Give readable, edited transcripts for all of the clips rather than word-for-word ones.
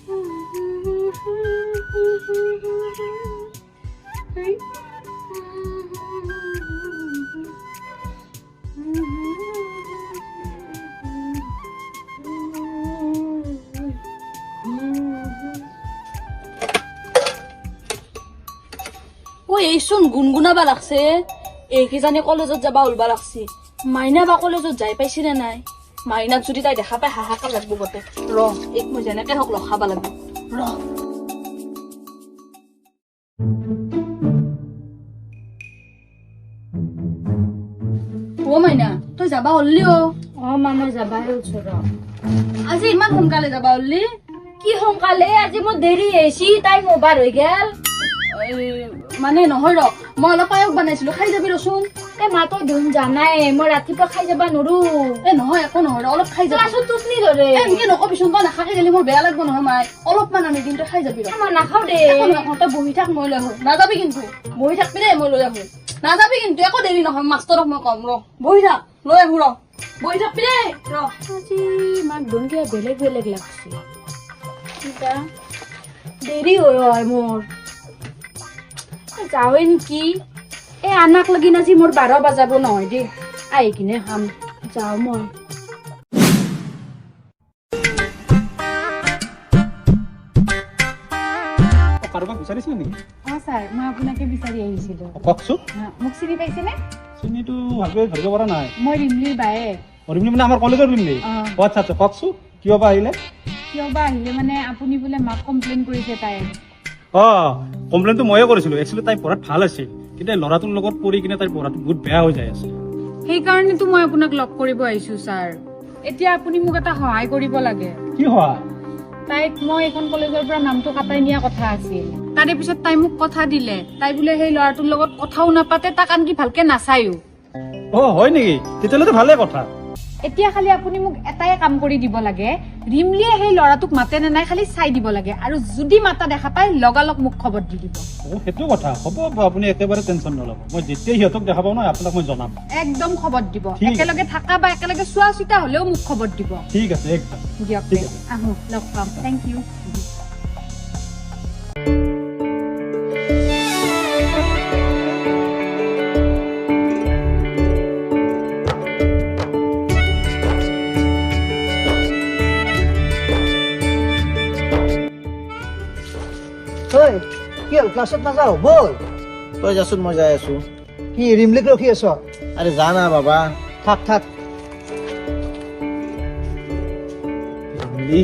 এইচোন গুণগুণাবা লাগছে এইকেইজনী কলেজত যাবা ওলবা লাগছে মাইনা বা কলেজত যাই পাইছে নে নাই মাইনাক যদি তাই দেখা পাই হাহাকাৰ লাগব গোটে ৰ এক মই যেনেকে হওক ৰখাবা লাগব ৰ মাইনা তই যাবা ওললি মই যাবাই ওলছো ৰ আজি ইমান সোনকালে যাবা ওললি কি সোনকালে আজি মোৰ দেৰি হৈছে তাই মোবাইল হৈ গেল মানে নহয় ৰ মই অলপ পায়স বনাইছিলো খাই যাবি ৰচোন মাতো ধুন জানাই মই ৰাতিপুৱা খাই যাবা নৰো নহয় একো নহয় অলপ খাই যাবি আছো তুপনি ধৰে এনেকে নকবিচোন তই নাখাকে গেলি মোৰ বেয়া লাগব নহয় মাই অলপমান আনি দিম তই খাই যাবি মই নাখাও দে তই বহি থাক মই লৈ আহো নাযাবি কিন্তু বহি থাকবি দেই মই লৈ আহো নাযাবি কিন্তু একো দেৰি নহয় মাষ্টৰক মই কম ৰ বহি থাক লৈ আহো ৰ বহি থাকবি দেই ৰ আজি মাক ধুন কিবা বেলেগ বেলেগ লাগছে দেৰি হয় মোৰ যাওঁৱে নেকি আনাক লাগি আজি মোৰ 12 বাজাব নহয় দেই আহি কিনে খাম যাওঁ মই কাৰোবাক বিচাৰিছিল নেকি ছাৰ মই আপোনাকে বিচাৰি আহিছিলো কওকচোন মোক চিনি পাইছেনে চিনিটো ভালকৈ ধৰিব পৰা নাই মই ৰিমলিৰ বায়ে ৰিমলি মানে আমাৰ কলেজৰ ৰিমলি আচ্ছা আচ্ছা কওকচোন কিয় বা আহিলে কিয় বা আহিলে মানে আপুনি বোলে মাক কমপ্লেইন কৰিছে তাই কমপ্লেইনটো ময়ে কৰিছিলো একচুৱেলি তাই পঢ়াত ভাল আছিল কিন্তু ল'ৰাটোৰ লগত পঢ়ি কিনে তাইৰ পঢ়াটো বহুত বেয়া হৈ যাই আছে সেইকাৰণেতো মই আপোনাক লগ কৰিব আহিছো ছাৰ এতিয়া আপুনি মোক এটা সহায় কৰিব লাগে কি হোৱা তাইক মই এখন কলেজৰ পৰা নামটো কাটাই নিয়া কথা আছিল তাৰে পিছত তাই মোক কথা দিলে তাই বোলে সেই ল'ৰাটোৰ লগত কথাও নাপাতে তাক আনকি ভালকে নাচায়ো হয় নেকি তেতিয়াহ'লে ভালে কথা এতিয়া খালি আপুনি মোক এটাই কাম কৰি দিব লাগে ৰিমলিয়ে সেই ল'ৰাটোক মাতে নে নাই খালি চাই দিব লাগে আৰু যদি মাতা দেখা পাই লগালগ মোক খবৰ দি দিব সেইটো কথা হ'ব আপুনি একেবাৰে টেনচন নল'ব মই যেতিয়াই সিহঁতক দেখা পাওঁ নহয় আপোনাক মই জনাম একদম খবৰ দিব একেলগে থাকা বা একেলগে চোৱা চিতা হলেও মোক খবৰ দিব ঠিক আছে একদম দিয়ক আহো লগ পাম থেংক ইউ কি হ'ল ক্লাছত নাযাও বল তই যাচোন মই যাই আছো কি ৰিমলিক ৰখি আছ আৰে যা না বাবা থাক থাক ৰিমলি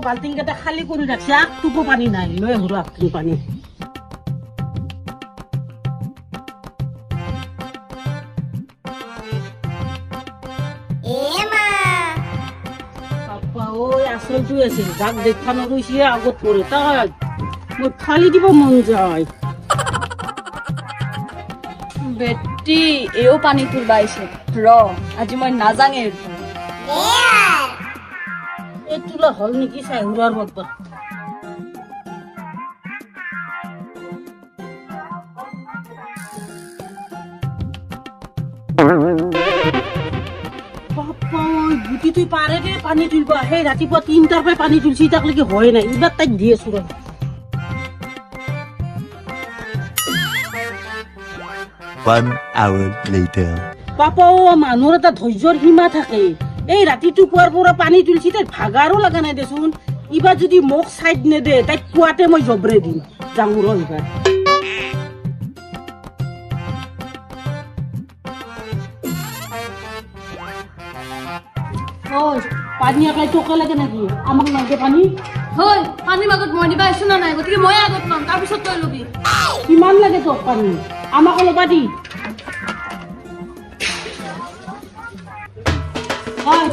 বাল্টিং কেইটা খালি কৰি ৰাখছি একটুকু পানী নাই লৈ আহো একটুকু পানী আচলটো আছে যাক দেখা নগৈছে আগত পৰে তাই মোৰ ফালি দিব মন যায় বেটি এও পানী তুলবা আহিছে ৰ আজি মই নাজাঙে এই তোলা হল নেকি চাই হুৰাৰ বদবা গুটি তুই পাৰে দে পানী তুলিব সেই ৰাতিপুৱা 3টাৰ পৰা পানী তুলছি তাক লাগি হয় নাই এইবাৰ তাইক দি আছো ৰ 1 hour later. পাপা মানুহৰ এটা ধৈৰ্যৰ সীমা থাকে এই ৰাতিটো পুৱাৰ পৰা পানী তুলছি তাই ভাগাৰো লগা নাই দেচোন ইবাৰ যদি মোক চাইড নেদে তাইক পুৱাতে মই জবৰে দিম যাওঁ ৰ এইবাৰ পানী একাই টকা লাগে নাকি আমাক লাগে পানী হয় পানীৰ মাজত মই দিবা আহিছো না নাই গতিকে মই আগত ল'ম তাৰপিছত তই ল'বি কিমান লাগে তোক পানী আমাক ল'বা দি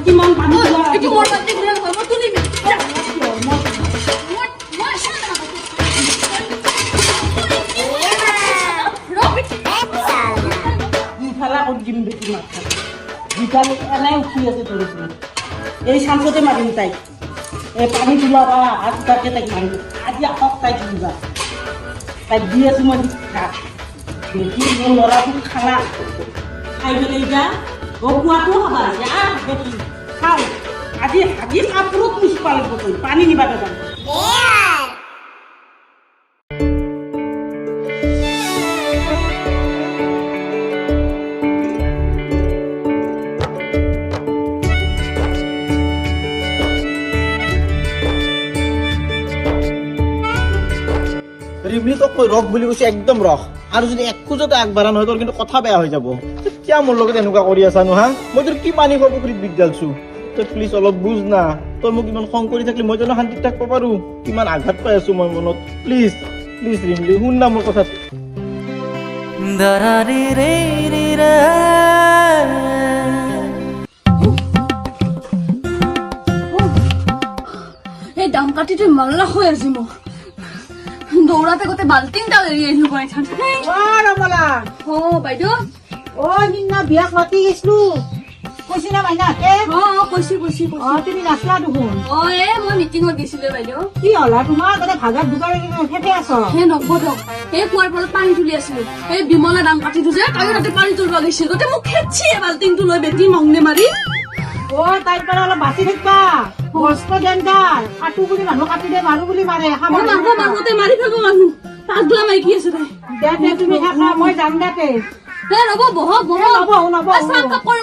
কিমান পানী এইটো মোৰ বাল্টি ঘূৰাই মই তুলিম ভূতডাল এনে উঠি আছে তোৰ ওপৰত এই চান্সতে মাৰিম তাইক এই পানী তোলা বা হাত তাকে তাইক মাৰিম আজি আহক তাইক দিবা তাইক দি আছো মই খা দেখি মোৰ ল'ৰাটোক খানা খাই পেলাই যা খোৱাটো খাবা যা দেখি খাওঁ আজি আজি কাপোৰত মুচিব লাগিব তই পানী নিবা দাদা ৰিমলি তোক কৈ ৰখ বুলি কৈছে একদম ৰখ আৰু যদি এক খোজতে আগবাঢ়া নহয় তোৰ কিন্তু কথা বেয়া হৈ যাব কিয় মোৰ লগত এনেকুৱা কৰি আছা নো হা মই তোৰ কি পানী খোৱা পুখুৰীত বিষ ঢালছো তই প্লিজ অলপ বুজ না তই মোক ইমান খং কৰি থাকিলে মই জানো শান্তিত থাকিব পাৰো কিমান আঘাত পাই আছো মই মনত প্লিজ প্লিজ ৰিমলি শুন না মোৰ কথাটো এই দাম কাটিটো মাল্লা হৈ আছে মোক দৌৰাতে গোটেই বাল্টিংটা এৰি আহিলো মই ৰমলা অ বাইদেউ সিদিনা বিয়াক মাতি গৈছিলো কৈছি না মাইনাকে কৈছি তুমি নাচলা দেখোন মই মিটিঙত গৈছিলো বাইদেউ কি হলা তোমাৰ গোটেই ভাগাত দোকানে ফেফে আছ সেই নগদক এই কুৱাৰ পৰা পানী তুলি আছিলো এই বিমলা দাম কাটিটো যে তাইও তাতে পানী তুলিব গৈছিল গোটেই মোক খেদছি বাল্টিংটো লৈ বেটি মংনে মাৰি তাইৰ পৰা অলপ বাচি থাকিবা মস্ত ডেঞ্জাৰ কাটো বুলি মানুহ কাটি দে মাৰো বুলি মাৰে মাৰোতে মাৰি থাকো মানুহ পাগলা মাইকি আছে তাই দে তুমি থাকা মই যাম দে ৰ'ব বহক চাহ কাপ কৰি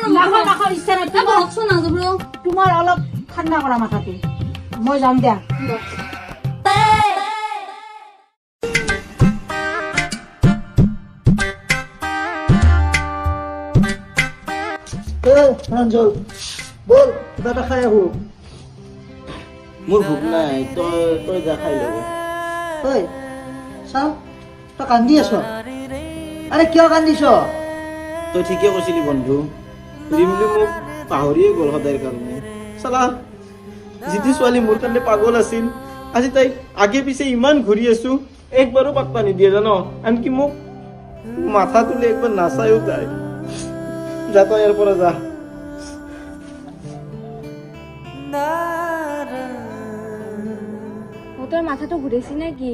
ইচ্ছা নাই বহকচোন নাযাব তোমাৰ অলপ ঠাণ্ডা কৰা মাথাটো মই যাম দিয়া ৰঞ্জল বল কিবা এটা খাই আহো মোৰ ভোক নাই তই তই যা খাই ল'বি ঐ চাও তই কান্দি আছ আৰে কিয় কান্দিছ তই ঠিকে কৈছিলি বন্ধু ৰিমলি মোক পাহৰিয়ে গ'ল সদায়ৰ কাৰণে চালা যিটো ছোৱালী মোৰ কাৰণে পাগল আছিল আজি তাইক আগে পিছে ইমান ঘূৰি আছো একবাৰো পাত্তা নিদিয়ে জান আনকি মোক মাথা তুলি একবাৰ নাচায়ো তাই যা তই ইয়াৰ পৰা যা তোৰ মাথাটো ঘূৰিছি নেকি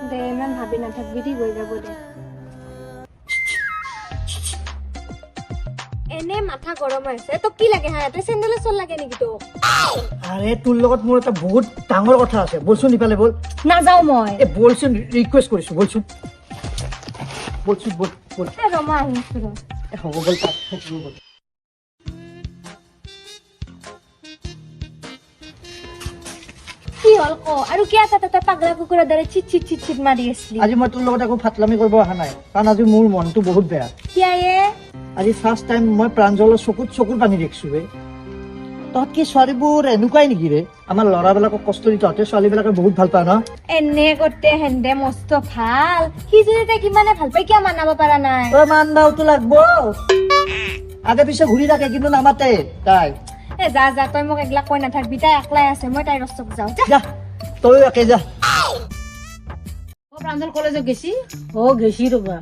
দে ইমান ভাবি নাথাকবি ঠিক হৈ যাব দে এনে মাথা গৰম হৈছে তোক কি লাগে হা তই চেণ্ডেলে চল লাগে নেকি তোক আৰে তোৰ লগত মোৰ এটা বহুত ডাঙৰ কথা আছে বলচোন ইফালে বল নাযাওঁ মই বলচোন ৰিকুৱেষ্ট কৰিছো বলচোন বলচোন বল বল ৰমা আহিছো ৰ হ'ব বল তাত বল কি হ'ল ক আৰু কিয় তাতে পাগলা কুকুৰৰ দৰে চিট চিট চিট চিট মাৰি আছিলি আজি মই তোৰ লগত একো ফাটলামি কৰিব অহা নাই কাৰণ আজি মোৰ মনটো বহুত বেয়া কিয় আজি ফাৰ্ষ্ট টাইম মই প্ৰাঞ্জলৰ চকুৰ পানী দেখিছো বে তহঁত কি ছোৱালীবোৰ এনেকুৱাই নেকি ৰে আমাৰ ল'ৰাবিলাকক কষ্ট দি তহঁতে ছোৱালীবিলাকে বহুত ভাল পায় ন এনে কৰতে হেন্দে মস্ত ভাল সি যদি তাই কিমানে ভাল পাই কিয় মানাব পৰা নাই তই মান দাওতো লাগব আগে পিছে ঘূৰি থাকে কিন্তু নামাতে তাই যা যা তই মোক একলা কৈ নাথাকবি তাই একলাই আছে মই তাইৰ ৰস্তক যাওঁ যা তই একে যা প্ৰাঞ্জল কলেজত গেছি গেছি ৰবা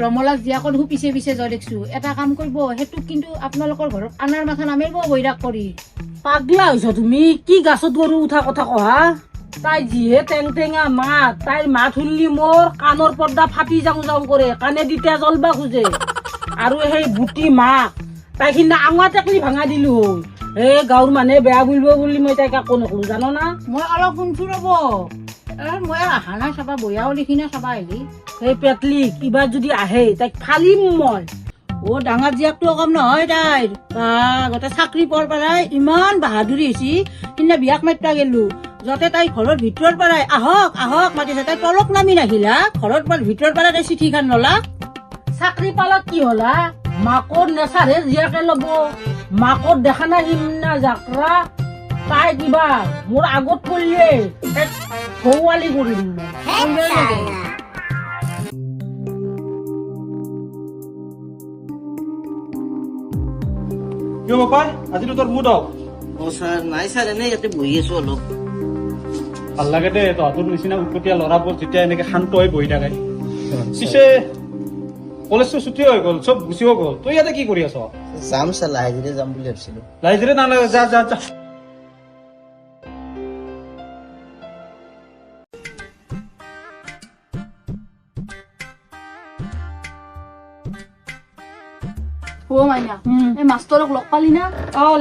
ৰমলাক জীয়াকো দেখো পিছে পিছে যোৱা দেখছো এটা কাম কৰিব সেইটো কিন্তু আপোনালোকৰ ঘৰত আনাৰ মাথা নামিব বৈৰাগ কৰি পাগলা হৈছ তুমি কি গাছত গৰু উঠা কথা কহা তাই যিহে টেং টেঙা মাত তাইৰ মাত শুনলি মোৰ কাণৰ পৰ্দা ফাটি যাওঁ যাওঁ কৰে কাণে দি তেজ জ্বলবা খোজে আৰু সেই বুটি মাক তাই সিদিনা আঙুৱা টেকলি ভাঙা দিলো এই গাঁৱৰ মানুহে বেয়া বুলিব বুলি মই তাইক একো নকৰো জানো না মই অলপ শুনছো ৰব মই অহা নাই চাবা বয়াও দেখি না চাবা আহিলি সেই পেটলি কিবা যদি আহে তাইক ফালিম মই ডাঙৰ জীয়াকটো কম নহয় তাইৰ গোটেই চাকৰি পোৱাৰ পৰাই ইমান বাহাদুৰি হৈছে সিদিনা বিয়াক মাতিবা গেলো যাতে তাই ঘৰৰ ভিতৰৰ পৰাই আহক আহক মাতিছে তাই তলক নামি নাহিলা ঘৰৰ ভিতৰৰ পৰাই তাই চিঠিখন ললা চাকৰি পালাত কি হলা মাকৰ নেচাৰহে জীয়াকে ল'ব মাকৰ দেখা নাই সিদিনা যাত্ৰা তাই কিবা মোৰ আগত পৰিলে গৌৱালি কৰি দিম কিয় বাপাই আজিতো তোৰ মুড অফ ছাৰ নাই ছাৰ এনেই ইয়াতে বহি আছো অলপ ভাল লাগে দে তহঁতৰ নিচিনা উৎপতীয়া ল'ৰাবোৰ যেতিয়া এনেকে শান্ত হৈ বহি থাকে পিছে কলেজটো ছুটি হৈ গ'ল, চব গুচিও গ'ল, তই ইয়াতে কি কৰি আছ? যাম চা, লাহে ধীৰে যাম বুলি ভাবিছিলো। লাইজেৰে নালাগে, যা যা যা। অ মাইনা এই মাষ্টৰক লগ পালি না?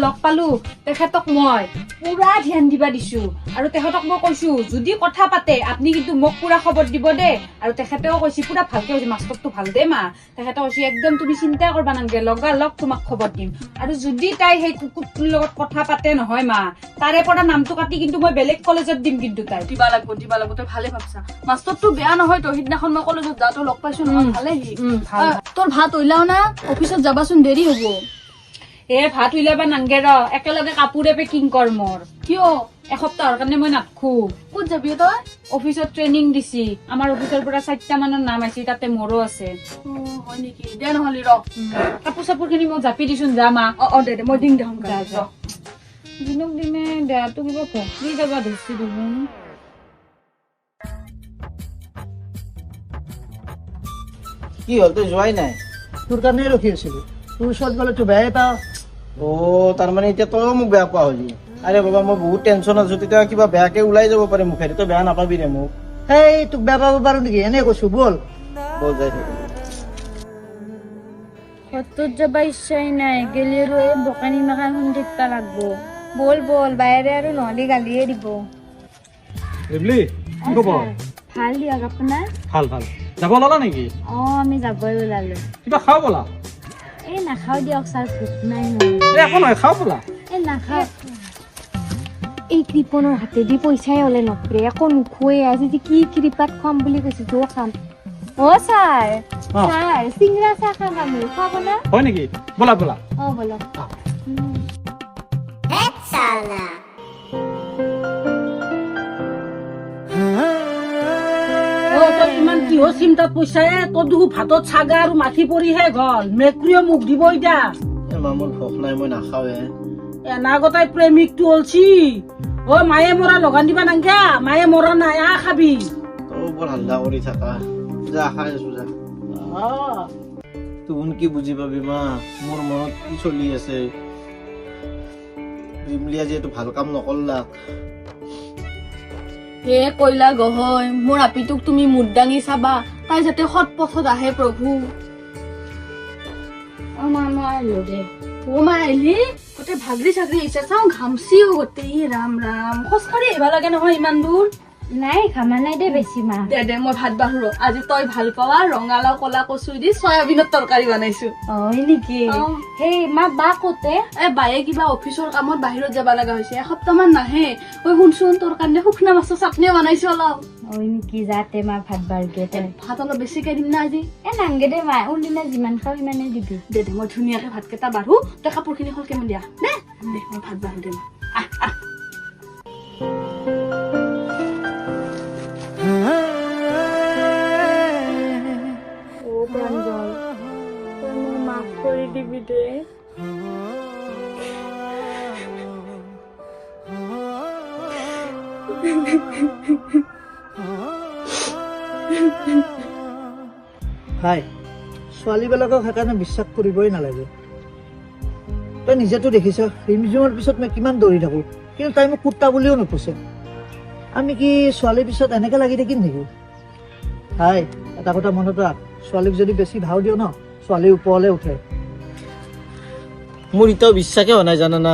লগ পালো। তেখেতক মই পুৰা ধ্যান দিবা দিছো আৰু তেখেতক মই কৈছো যদি কথা পাতে আপুনি কিন্তু মোক পুৰা খবৰ দিব দে। আৰু তেখেতেও কৈছে পুৰা ভালকে কৈছে মাষ্টৰটো ভাল দে মা। তেখেতে কৈছে একদম তুমি চিন্তা কৰবা নালাগে, লগালগ তোমাক খবৰ দিম। আৰু যদি তাই সেই কুকুৰটোৰ লগত কথা পাতে নহয় মা, তাৰে পৰা নামটো কাটি কিন্তু মই বেলেগ কলেজত দিম কিন্তু তাই। দিবা লাগব তই ভালে ভাবছা। মাষ্টৰটো বেয়া নহয় তো, সিদিনাখন মই কলেজত যাওঁতে লগ পাইছো নহয়, ভালে সি। ভাল। তোৰ ভাত ওলাও না, অফিচত যাবাচোন দেৰি হ'ব। ভাত উলিয়াবা নাংগে ৰ, একেলগে কাপোৰে পেকিং কৰ মোৰ। কিয়? এসপ্তাহৰ কাৰণে মই নাথকো। ক'ত যাবি তই? অফিচত ট্ৰেইনিং দিছি, আমাৰ অফিচৰ পৰা 4টা মানৰ নাম আছে, তাতে মোৰো আছে। হয় নেকি? দে নহলি ৰ। কাপোৰ চাপোৰ খিনি মই জাপি দিছোন, যা মা। দে মই দিম দে যা যা। দিনক দিনে দেহাটো কিবা ভকলি যাবা ধৰিছে দেখোন। কি হ'ল, তই যোৱাই নাই? তোৰ কাৰণে ৰখি আছিলো, তোৰ ওচৰত গ'লে তোৰ বেয়াই পাওঁ। তাৰমানে এতিয়া তইও মোক বেয়া পোৱা হলি? আৰে বাবা, মই বহুত টেনচন আছো, তেতিয়া কিবা বেয়াকে ওলাই যাব পাৰে মুখেৰে, তই বেয়া নাপাবি ৰে মোক। সেই তোক বেয়া পাব পাৰো নেকি? এনে কৈছো, বল। বল যাই থাক। ঘৰটোত যাবা ইচ্ছাই নাই, গেলি আৰু এই দোকানী মাখান সন্ধিকটা লাগবো। বল বল, বাইৰে আৰু নহলে গালিয়ে দিব। ৰিবলি, কি খবৰ? ভাল দিয়ক আপোনাৰ। ভাল ভাল। যাব ওলালা নেকি? আমি যাবই ওলালো। কিবা খাওঁ ব'লা। নাখাও দিয়ক ছাৰ, ভোক নাই মোৰ। একো নহয়, খাওঁ ব'লা। নাখাও। এই কৃপণৰ হাতেদি পইচাই হলে নপৰে, একো নোখোৱে। আজি যে কি কৃপাত খুৱাম বুলি কৈছে, তো খাম। ছাৰ ছাৰ, চিংৰা চাহ খাম আমি, খুৱাব না? হয় নেকি? ব'লা ব'লা। বলক। তই ইমান কিহৰ চিন্তাত পইচা? তোৰ দেখো ভাতত চাগা আৰু মাখি পৰিহে গল। মেকুৰীয়ে মুখ দিব এতিয়া। মা, মোৰ ভোক নাই, মই নাখাওৱে। এনাগতাই প্ৰেমিকটো অলছি। মায়ে মৰা লগান দিবা নাংগা, মায়ে মৰা নাই, খাবি। তই বৰ হাল্লা কৰি থাকা, যা খাই আছো যা। তোন কি বুজি পাবি মা, মোৰ মনত কি চলি আছে। ৰিমলিয়া যিহেতু ভাল কাম নকৰলাক। কইলা গহয়, মোৰ আপিটোক তুমি মুদ দাঙি চাবা, তাই যাতে সৎ পথত আহে প্ৰভু। মা মই আহিলো দে। মা আহিলি? গোটেই ভাগৰি চাগৰি আহিছে, চাওঁ ঘামচিও গোটেই। ৰাম ৰাম, খোজকাঢ়ি আহিব লাগে নহয় ইমান দূৰ। নাই খামা নাই দে বেছি মা। দে মই ভাত বাঢ়ো। আজি তই ভাল পাৱা ৰঙালাও কলা কচু দি চয়াবিনৰ তৰকাৰী বনাইছো। হয় নেকি? সেই মা বা কতে? বায়ে কিবা অফিচৰ কামত বাহিৰত যাব লগা হৈছে, এসপ্তাহ মান নাহে। শুনচোন, তোৰ কাৰণে শুকনা মাছৰ চাটনিও বনাইছো অলপ। হয় নেকি? যাতে মা ভাত বাঢ়গে তই। ভাত অলপ বেছিকে দিম না আজি? নাংগে দে মা, কোনদিনা যিমান খাওঁ সিমানে দিবি। দে মই ধুনীয়াকে ভাতকেইটা বাঢ়ো, তই কাপোৰ খিনি সলকে দিয়া দে। মই ভাত বাঢ়ো দে। প্ৰাঞ্জল, তই মোক মাফ কৰি দিবি দে। ভাই, ছোৱালীবিলাকক সেইকাৰণে বিশ্বাস কৰিবই নালাগে। তই নিজেতো দেখিছ, ৰিমঝিমৰ পিছত মই কিমান দৌৰি থাকো, কিন্তু তাই মোক কুত্তা বুলিও নোপোচে। আমি কি ছোৱালীৰ পিছত এনেকে লাগি থাকিম নেকি? ভাই, এটা কথা মনত ৰাখ, ছোৱালীক যদি বেছি ভাও দিও ন, ছোৱালী ওপৰলে উঠে। মোৰ এতিয়াও বিশ্বাসে হোৱা নাই জানানা,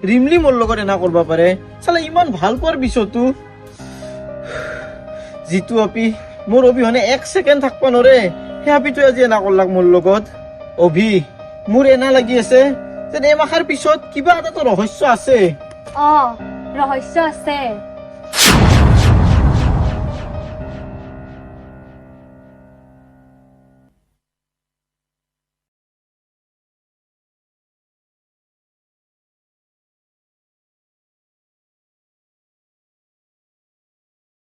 ৰিমলি মোৰ লগত এনা কৰিব পাৰে। চালা ইমান ভাল পোৱাৰ পিছতো যিটো আপি মোৰ অবিহনে 1 ছেকেণ্ড থাকিব নোৱাৰে, সেই আপিটো আজি এনা কৰলাক মোৰ লগত। মোৰ এনা লাগি আছে যেন এই মাখাৰ পিছত কিবা এটা ৰহস্য আছে। ৰহস্য আছে।